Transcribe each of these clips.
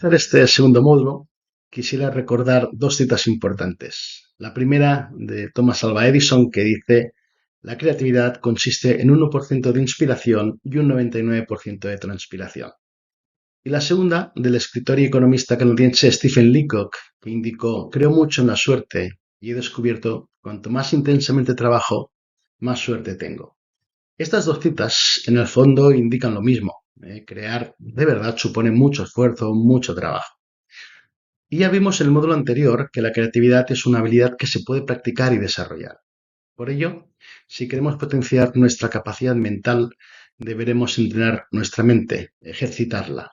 empezar este segundo módulo, quisiera recordar dos citas importantes. La primera de Thomas Alva Edison, que dice: la creatividad consiste en 1% de inspiración y un 99% de transpiración. Y la segunda, del escritor y economista canadiense Stephen Leacock, que indicó: creo mucho en la suerte y he descubierto cuanto más intensamente trabajo, más suerte tengo. Estas dos citas, en el fondo, indican lo mismo. Crear de verdad supone mucho esfuerzo, mucho trabajo. Y ya vimos en el módulo anterior que la creatividad es una habilidad que se puede practicar y desarrollar. Por ello, si queremos potenciar nuestra capacidad mental, deberemos entrenar nuestra mente, ejercitarla.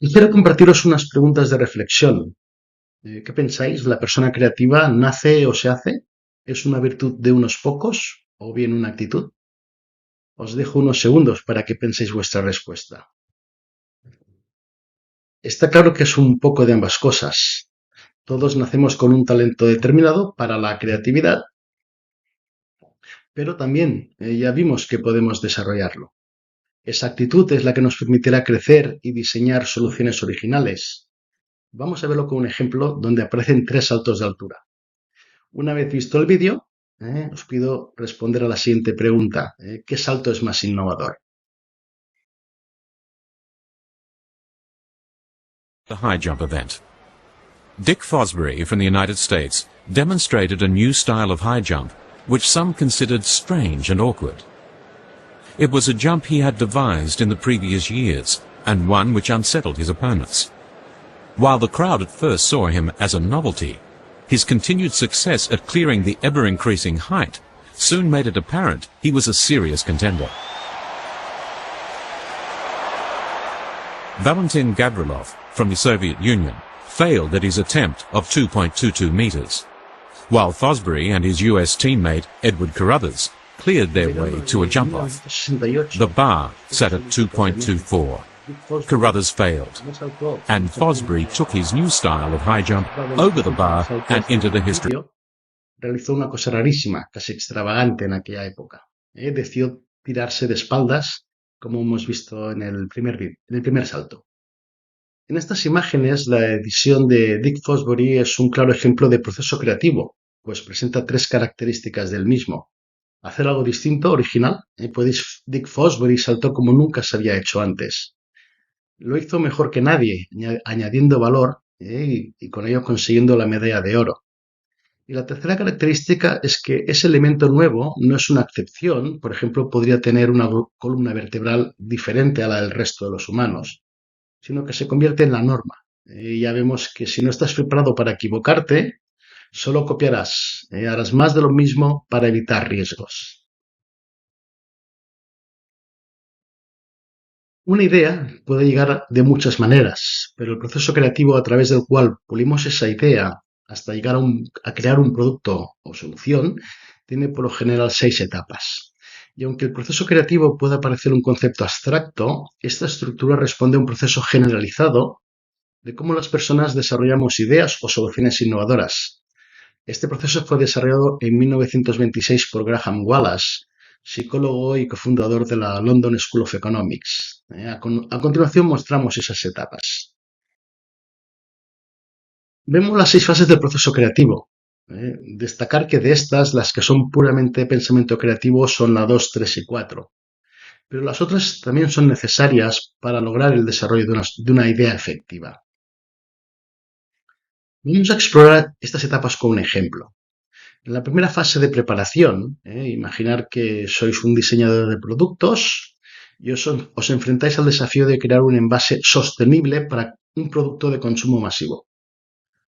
Quisiera compartiros unas preguntas de reflexión. ¿Qué pensáis? ¿La persona creativa nace o se hace? ¿Es una virtud de unos pocos o bien una actitud? Os dejo unos segundos para que penséis vuestra respuesta. Está claro que es un poco de ambas cosas. Todos nacemos con un talento determinado para la creatividad, pero también ya vimos que podemos desarrollarlo. Esa actitud es la que nos permitirá crecer y diseñar soluciones originales. Vamos a verlo con un ejemplo donde aparecen 3 saltos de altura. Una vez visto el vídeo, os pido responder a la siguiente pregunta. ¿Qué salto es más innovador? The high jump event. Dick Fosbury from the United States demonstrated a new style of high jump which some considered strange and awkward. It was a jump he had devised in the previous years, and one which unsettled his opponents. While the crowd at first saw him as a novelty, his continued success at clearing the ever-increasing height soon made it apparent he was a serious contender. Valentin Gavrilov from the Soviet Union failed at his attempt of 2.22 meters, while Fosbury and his US teammate Edward Carruthers cleared their way to a jump-off. The bar sat at 2.24. Carruthers failed, and Fosbury took his new style of high jump over the bar and into the history. Realizó una cosa rarísima, casi extravagante en aquella época. Decidió tirarse de espaldas, como hemos visto en el primer salto. En estas imágenes, la edición de Dick Fosbury es un claro ejemplo de proceso creativo, pues presenta 3 características del mismo. Hacer algo distinto, original. Pues Dick Fosbury saltó como nunca se había hecho antes. Lo hizo mejor que nadie, añadiendo valor y con ello consiguiendo la medalla de oro. Y la tercera característica es que ese elemento nuevo no es una excepción. Por ejemplo, podría tener una columna vertebral diferente a la del resto de los humanos, sino que se convierte en la norma. Ya vemos que si no estás preparado para equivocarte, solo copiarás, harás más de lo mismo para evitar riesgos. Una idea puede llegar de muchas maneras, pero el proceso creativo a través del cual pulimos esa idea hasta llegar a crear un producto o solución tiene por lo general 6 etapas. Y aunque el proceso creativo pueda parecer un concepto abstracto, esta estructura responde a un proceso generalizado de cómo las personas desarrollamos ideas o soluciones innovadoras. Este proceso fue desarrollado en 1926 por Graham Wallace, psicólogo y cofundador de la London School of Economics. A continuación mostramos esas etapas. Vemos las 6 fases del proceso creativo. Destacar que de estas, las que son puramente pensamiento creativo son la 2, 3 y 4. Pero las otras también son necesarias para lograr el desarrollo de una idea efectiva. Vamos a explorar estas etapas con un ejemplo. En la primera fase de preparación, imaginar que sois un diseñador de productos y os enfrentáis al desafío de crear un envase sostenible para un producto de consumo masivo.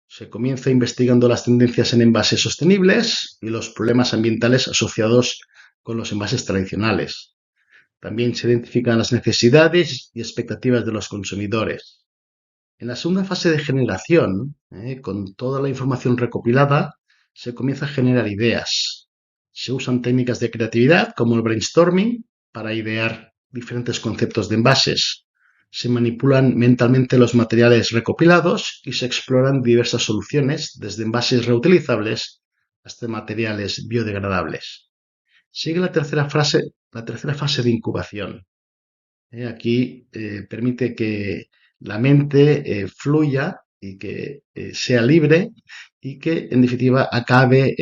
Se comienza investigando las tendencias en envases sostenibles y los problemas ambientales asociados con los envases tradicionales. También se identifican las necesidades y expectativas de los consumidores. En la segunda fase de generación, con toda la información recopilada, se comienza a generar ideas. Se usan técnicas de creatividad como el brainstorming para idear diferentes conceptos de envases. Se manipulan mentalmente los materiales recopilados y se exploran diversas soluciones, desde envases reutilizables hasta materiales biodegradables. Sigue la tercera fase de incubación. Aquí permite que la mente fluya y que sea libre y que en definitiva acabe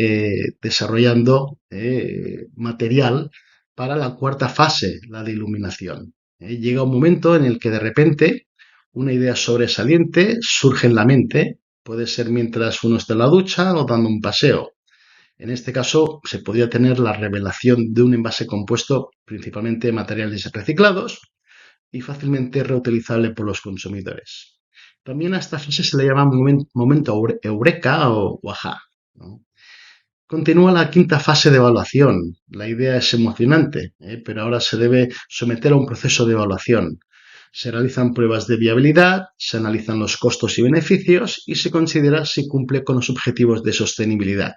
desarrollando material para la cuarta fase, la de iluminación. Llega un momento en el que de repente una idea sobresaliente surge en la mente, puede ser mientras uno está en la ducha o dando un paseo. En este caso, se podría tener la revelación de un envase compuesto principalmente de materiales reciclados y fácilmente reutilizable por los consumidores. También a esta fase se le llama momento eureka o ajá, ¿no? Continúa la quinta fase de evaluación. La idea es emocionante, pero ahora se debe someter a un proceso de evaluación. Se realizan pruebas de viabilidad, se analizan los costos y beneficios y se considera si cumple con los objetivos de sostenibilidad.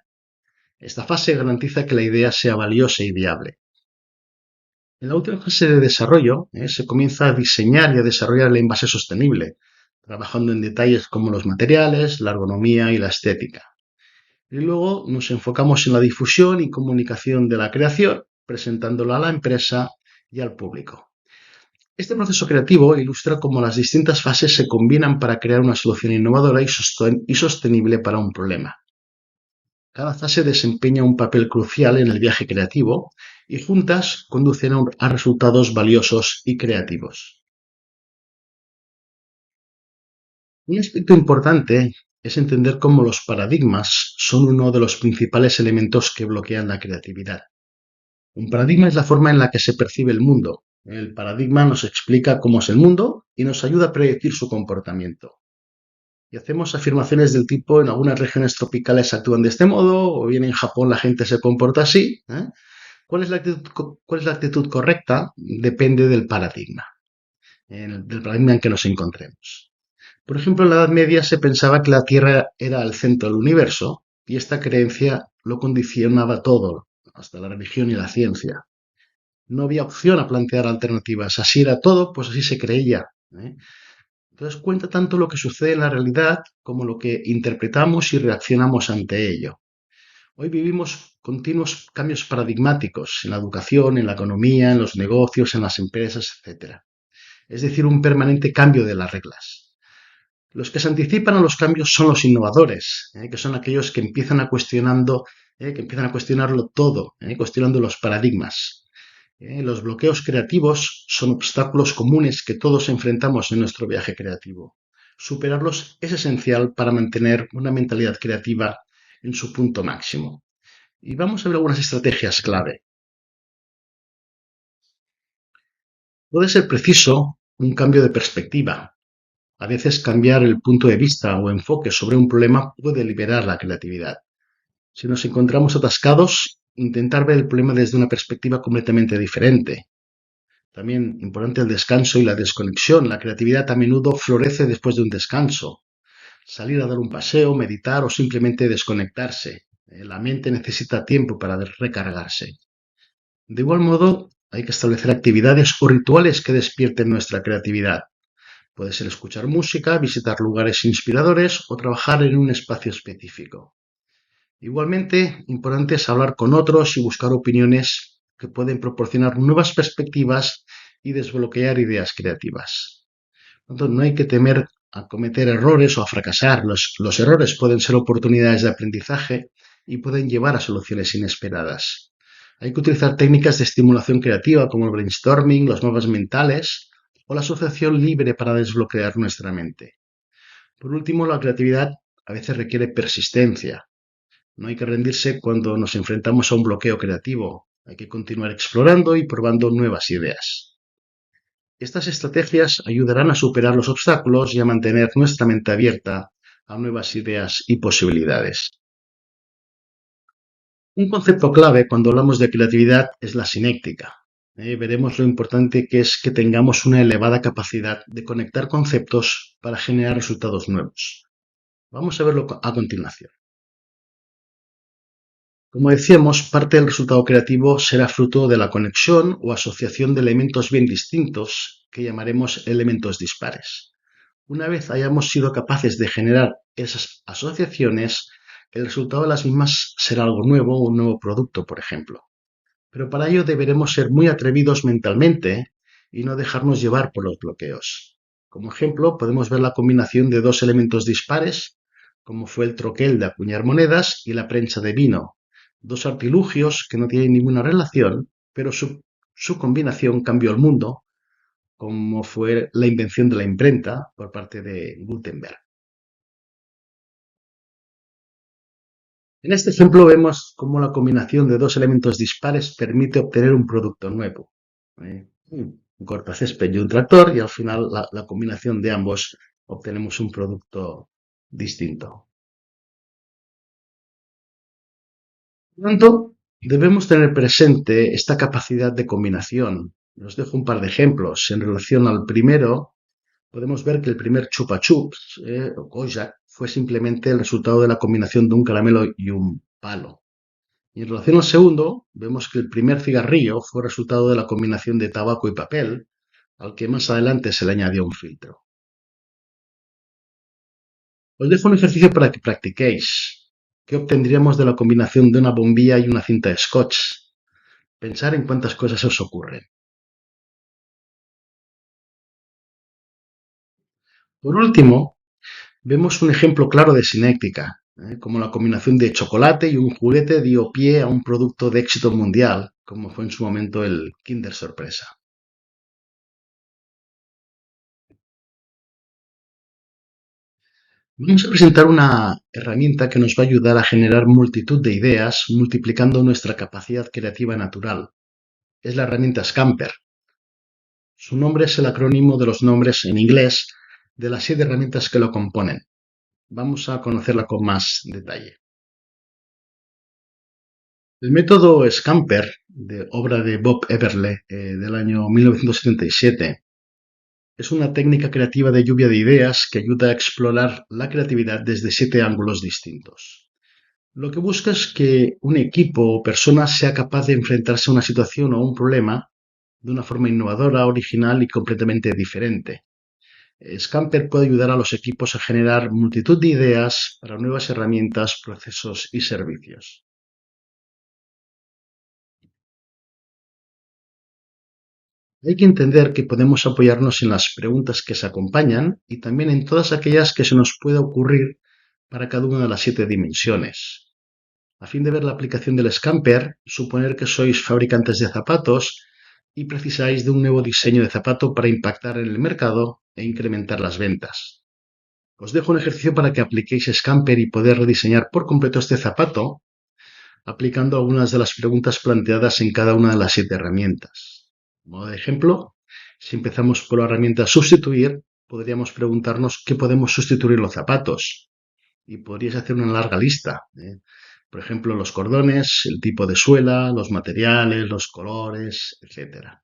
Esta fase garantiza que la idea sea valiosa y viable. En la última fase de desarrollo, se comienza a diseñar y a desarrollar el envase sostenible, trabajando en detalles como los materiales, la ergonomía y la estética. Y luego nos enfocamos en la difusión y comunicación de la creación, presentándola a la empresa y al público. Este proceso creativo ilustra cómo las distintas fases se combinan para crear una solución innovadora y sostenible para un problema. Cada fase desempeña un papel crucial en el viaje creativo y juntas conducen a resultados valiosos y creativos. Un aspecto importante es entender cómo los paradigmas son uno de los principales elementos que bloquean la creatividad. Un paradigma es la forma en la que se percibe el mundo. El paradigma nos explica cómo es el mundo y nos ayuda a predecir su comportamiento. Y hacemos afirmaciones del tipo: en algunas regiones tropicales actúan de este modo, o bien en Japón la gente se comporta así. ¿Cuál es la actitud correcta? Depende del paradigma, del paradigma en que nos encontremos. Por ejemplo, en la Edad Media se pensaba que la Tierra era el centro del universo y esta creencia lo condicionaba todo, hasta la religión y la ciencia. No había opción a plantear alternativas. Así era todo, pues así se creía. ¿eh? Entonces cuenta tanto lo que sucede en la realidad como lo que interpretamos y reaccionamos ante ello. Hoy vivimos continuos cambios paradigmáticos en la educación, en la economía, en los negocios, en las empresas, etc. Es decir, un permanente cambio de las reglas. Los que se anticipan a los cambios son los innovadores, que son aquellos que empiezan a cuestionarlo todo, cuestionando los paradigmas. Los bloqueos creativos son obstáculos comunes que todos enfrentamos en nuestro viaje creativo. Superarlos es esencial para mantener una mentalidad creativa en su punto máximo. Y vamos a ver algunas estrategias clave. Puede ser preciso un cambio de perspectiva. A veces cambiar el punto de vista o enfoque sobre un problema puede liberar la creatividad. Si nos encontramos atascados, intentar ver el problema desde una perspectiva completamente diferente. También importante el descanso y la desconexión. La creatividad a menudo florece después de un descanso. Salir a dar un paseo, meditar o simplemente desconectarse. La mente necesita tiempo para recargarse. De igual modo, hay que establecer actividades o rituales que despierten nuestra creatividad. Puede ser escuchar música, visitar lugares inspiradores o trabajar en un espacio específico. Igualmente, importante es hablar con otros y buscar opiniones que pueden proporcionar nuevas perspectivas y desbloquear ideas creativas. Entonces, no hay que temer a cometer errores o a fracasar. Los errores pueden ser oportunidades de aprendizaje y pueden llevar a soluciones inesperadas. Hay que utilizar técnicas de estimulación creativa como el brainstorming, los mapas mentales o la asociación libre para desbloquear nuestra mente. Por último, la creatividad a veces requiere persistencia. No hay que rendirse cuando nos enfrentamos a un bloqueo creativo. Hay que continuar explorando y probando nuevas ideas. Estas estrategias ayudarán a superar los obstáculos y a mantener nuestra mente abierta a nuevas ideas y posibilidades. Un concepto clave cuando hablamos de creatividad es la sinéctica. Veremos lo importante que es que tengamos una elevada capacidad de conectar conceptos para generar resultados nuevos. Vamos a verlo a continuación. Como decíamos, parte del resultado creativo será fruto de la conexión o asociación de elementos bien distintos que llamaremos elementos dispares. Una vez hayamos sido capaces de generar esas asociaciones, el resultado de las mismas será algo nuevo, un nuevo producto, por ejemplo. Pero para ello deberemos ser muy atrevidos mentalmente y no dejarnos llevar por los bloqueos. Como ejemplo, podemos ver la combinación de dos elementos dispares, como fue el troquel de acuñar monedas y la prensa de vino, dos artilugios que no tienen ninguna relación, pero su combinación cambió el mundo, como fue la invención de la imprenta por parte de Gutenberg. En este ejemplo vemos cómo la combinación de dos elementos dispares permite obtener un producto nuevo. Un cortacésped y un tractor, y al final la combinación de ambos obtenemos un producto distinto. Por lo tanto, debemos tener presente esta capacidad de combinación. Os dejo un par de ejemplos. En relación al primero, podemos ver que el primer Chupa Chups, o Kojak, fue simplemente el resultado de la combinación de un caramelo y un palo. Y en relación al segundo, vemos que el primer cigarrillo fue resultado de la combinación de tabaco y papel, al que más adelante se le añadió un filtro. Os dejo un ejercicio para que practiquéis. ¿Qué obtendríamos de la combinación de una bombilla y una cinta de scotch? Pensar en cuántas cosas os ocurren. Por último, vemos un ejemplo claro de sinéctica, como la combinación de chocolate y un juguete dio pie a un producto de éxito mundial, como fue en su momento el Kinder Sorpresa. Vamos a presentar una herramienta que nos va a ayudar a generar multitud de ideas, multiplicando nuestra capacidad creativa natural. Es la herramienta Scamper. Su nombre es el acrónimo de los nombres en inglés de las 7 herramientas que lo componen. Vamos a conocerla con más detalle. El método Scamper, de obra de Bob Everle, del año 1977, es una técnica creativa de lluvia de ideas que ayuda a explorar la creatividad desde 7 ángulos distintos. Lo que busca es que un equipo o persona sea capaz de enfrentarse a una situación o un problema de una forma innovadora, original y completamente diferente. Scamper puede ayudar a los equipos a generar multitud de ideas para nuevas herramientas, procesos y servicios. Hay que entender que podemos apoyarnos en las preguntas que se acompañan y también en todas aquellas que se nos pueda ocurrir para cada una de las 7 dimensiones. A fin de ver la aplicación del Scamper, suponer que sois fabricantes de zapatos y precisáis de un nuevo diseño de zapato para impactar en el mercado e incrementar las ventas. Os dejo un ejercicio para que apliquéis Scamper y poder rediseñar por completo este zapato, aplicando algunas de las preguntas planteadas en cada una de las 7 herramientas. Modo de ejemplo, si empezamos por la herramienta sustituir, podríamos preguntarnos qué podemos sustituir los zapatos. Y podríais hacer una larga lista. Por ejemplo, los cordones, el tipo de suela, los materiales, los colores, etcétera.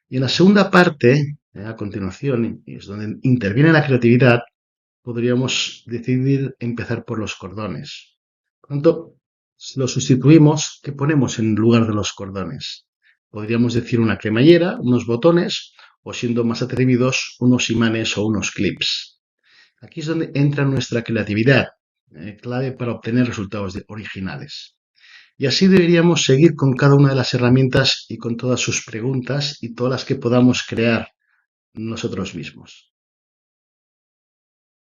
Y en la segunda parte, a continuación, y es donde interviene la creatividad, podríamos decidir empezar por los cordones. Por lo tanto, si lo sustituimos, ¿qué ponemos en lugar de los cordones? Podríamos decir una cremallera, unos botones, o siendo más atrevidos, unos imanes o unos clips. Aquí es donde entra nuestra creatividad, clave para obtener resultados originales. Y así deberíamos seguir con cada una de las herramientas y con todas sus preguntas y todas las que podamos crear nosotros mismos.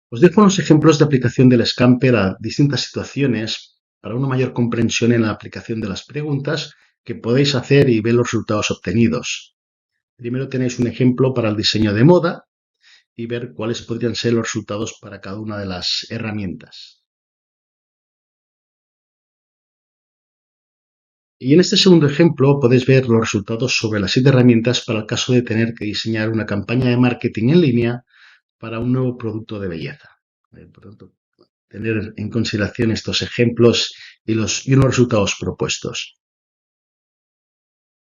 Os dejo unos ejemplos de aplicación del Scamper a distintas situaciones para una mayor comprensión en la aplicación de las preguntas que podéis hacer y ver los resultados obtenidos. Primero tenéis un ejemplo para el diseño de moda y ver cuáles podrían ser los resultados para cada una de las herramientas. Y en este segundo ejemplo podéis ver los resultados sobre las 7 herramientas para el caso de tener que diseñar una campaña de marketing en línea para un nuevo producto de belleza. Por tanto, tener en consideración estos ejemplos y unos resultados propuestos.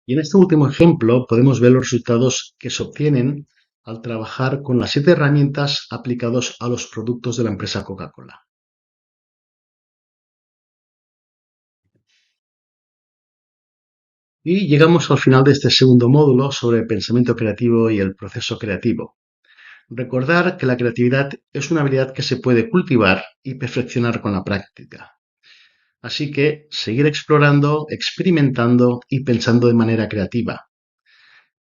Y en este último ejemplo podemos ver los resultados que se obtienen al trabajar con las 7 herramientas aplicados a los productos de la empresa Coca-Cola. Y llegamos al final de este segundo módulo sobre el pensamiento creativo y el proceso creativo. Recordar que la creatividad es una habilidad que se puede cultivar y perfeccionar con la práctica. Así que seguir explorando, experimentando y pensando de manera creativa.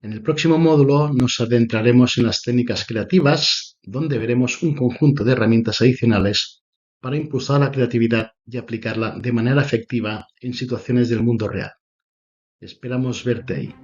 En el próximo módulo nos adentraremos en las técnicas creativas, donde veremos un conjunto de herramientas adicionales para impulsar la creatividad y aplicarla de manera efectiva en situaciones del mundo real. Esperamos verte ahí.